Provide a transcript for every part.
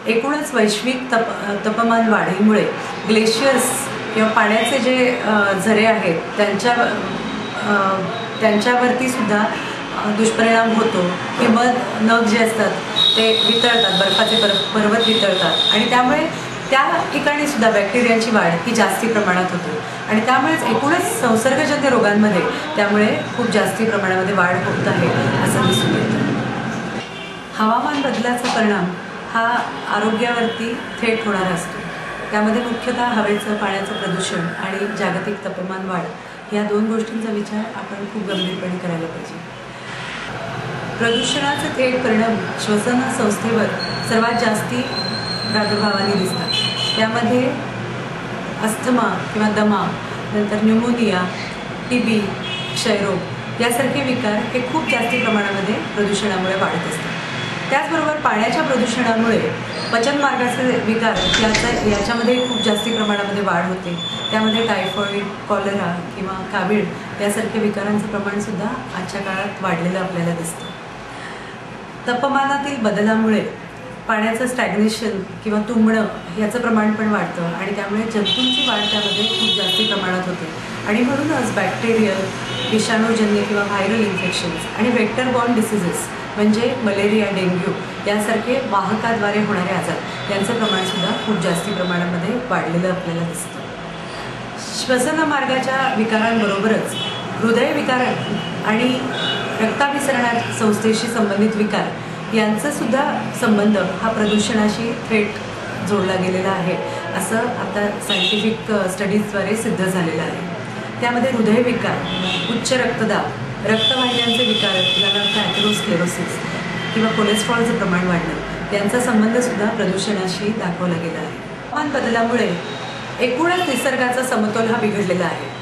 एकूणच वैश्विक तापमान वाढीमुळे ग्लेशियर्स किंवा पाण्याचे जे झरे आहेत त्यांच्यावरती सुद्धा दुष्परिणाम होतो. हिमनग नग जे असतात ते वितळतात, बर्फाचे पर्वत वितळतात आणि त्यामुळे त्या ठिकाणी सुद्धा बॅक्टेरियांची वाढ ही जास्ती प्रमाणात होते आणि त्यामुळेच एकूणच संसर्गजन्य रोगांमध्ये त्यामुळे खूप जास्ती प्रमाणामध्ये वाढ होत आहे असं दिसून येतं. हवामान बदलाचा परिणाम हा आरोग्यावरती थेट होणारा असतो. त्यामध्ये मुख्यतः हवेचं, पाण्याचं प्रदूषण आणि जागतिक तापमान वाढ या दोन गोष्टींचा विचार आपण खूप गंभीरपणे करायला पाहिजे. प्रदूषणाचे थेट परिणाम श्वसन संस्थेवर सर्वात जास्ती प्रादुर्भावाने दिसतात. त्यामध्ये अस्थमा किंवा दमा, नंतर न्यूमोनिया, TB, क्षयरोग यासारखे विकार हे खूप जास्ती प्रमाणामध्ये प्रदूषणामुळे वाढत असतात. त्याचबरोबर पाण्याच्या प्रदूषणामुळे पचनमार्गाचे विकार याच्यामध्ये खूप जास्ती प्रमाणामध्ये वाढ होते. त्यामध्ये टायफॉईड, कॉलरा किंवा कावीळ यासारख्या विकारांचं प्रमाणसुद्धा आजच्या काळात वाढलेलं आपल्याला दिसतं. तापमानातील बदलामुळे पाण्याचं स्टॅग्नेशन किंवा तुंबणं याचं प्रमाण पण वाढतं आणि त्यामुळे जंतूंची वाढ त्यामध्ये खूप जास्ती प्रमाणात होते आणि म्हणूनच बॅक्टेरियल, विषाणूजन्य किंवा व्हायरल इन्फेक्शन्स आणि वेक्टर बॉर्न डिसीजेस म्हणजे मलेरिया, डेंग्यू यासारखे वाहकाद्वारे होणारे आजार यांचं प्रमाणसुद्धा खूप जास्ती प्रमाणामध्ये वाढलेलं आपल्याला दिसतं. श्वसनमार्गाच्या विकारांबरोबरच हृदयविकार आणि रक्ताभिसरणा संस्थेशी संबंधित विकार यांचा सुद्धा संबंध हा प्रदूषणाशी थेट जोडला गेलेला आहे असं आता सायंटिफिक स्टडीजद्वारे सिद्ध झालेलं आहे. त्यामध्ये हृदयविकार, उच्च रक्तदाब, रक्तवाहिन्यांचे विकार उदाहरणार्थ ॲथेरोस्क्लेरोसिस किंवा कोलेस्ट्रॉलचं प्रमाण वाढणं यांचा संबंधसुद्धा प्रदूषणाशी दाखवला गेला आहे. हवामान बदलामुळे एकूणच निसर्गाचा समतोल हा बिघडलेला आहे.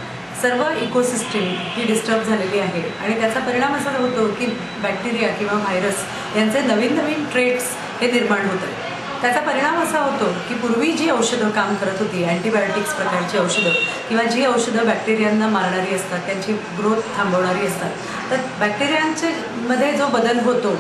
सर्व इकोसिस्टीम ही डिस्टर्ब झालेली आहे आणि त्याचा परिणाम असा होतो की बॅक्टेरिया किंवा व्हायरस यांचे नवीन नवीन ट्रेट्स हे निर्माण होत आहेत. त्याचा परिणाम असा होतो की पूर्वी जी औषधं काम करत होती, अँटीबायोटिक्स प्रकारची औषधं किंवा जी औषधं बॅक्टेरियांना मारणारी असतात, त्यांची ग्रोथ थांबवणारी असतात, तर बॅक्टेरियांचे मध्ये जो बदल होतो,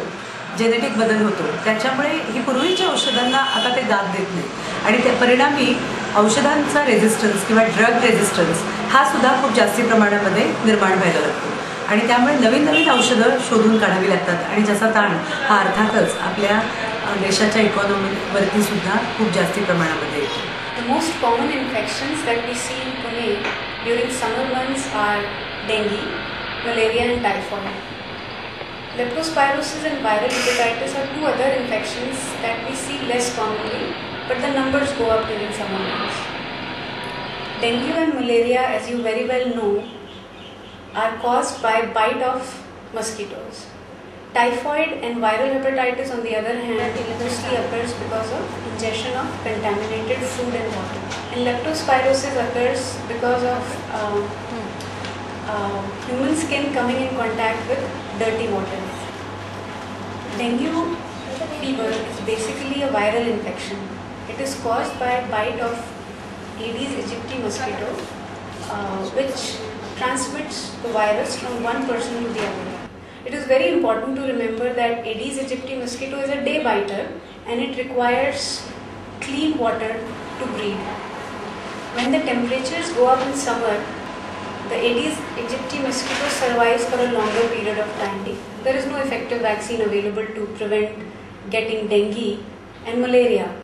जेनेटिक बदल होतो, त्याच्यामुळे ही पूर्वीच्या औषधांना आता ते दाद देत नाही आणि त्या परिणामी औषधांचा रेझिस्टन्स किंवा ड्रग रेझिस्टन्स हा सुद्धा खूप जास्ती प्रमाणामध्ये निर्माण व्हायला लागतो आणि त्यामुळे नवीन नवीन औषधं शोधून काढावी लागतात आणि ज्याचा ताण हा अर्थातच आपल्या देशाच्या इकॉनॉमीवरती सुद्धा खूप जास्ती प्रमाणामध्ये येतो. The most common infections that we see in Pune during summer months are dengue, malaria and typhoid. Leptospirosis and viral hepatitis are two other infections that we see less commonly, but the numbers go up during summer months. Dengue and malaria, as you very well know, are caused by bite of mosquitoes. Typhoid and viral hepatitis, on the other hand, mostly occurs because of ingestion of contaminated food and water. And leptospirosis occurs because of human skin coming in contact with dirty water. Dengue fever is basically a viral infection. It is caused by bite of Aedes aegypti mosquito, which transmits the virus from one person to the other. It is very important to remember that Aedes aegypti mosquito is a day biter and it requires clean water to breed. When the temperatures go up in summer, the Aedes aegypti mosquito survives for a longer period of time. There is no effective vaccine available to prevent getting dengue and malaria.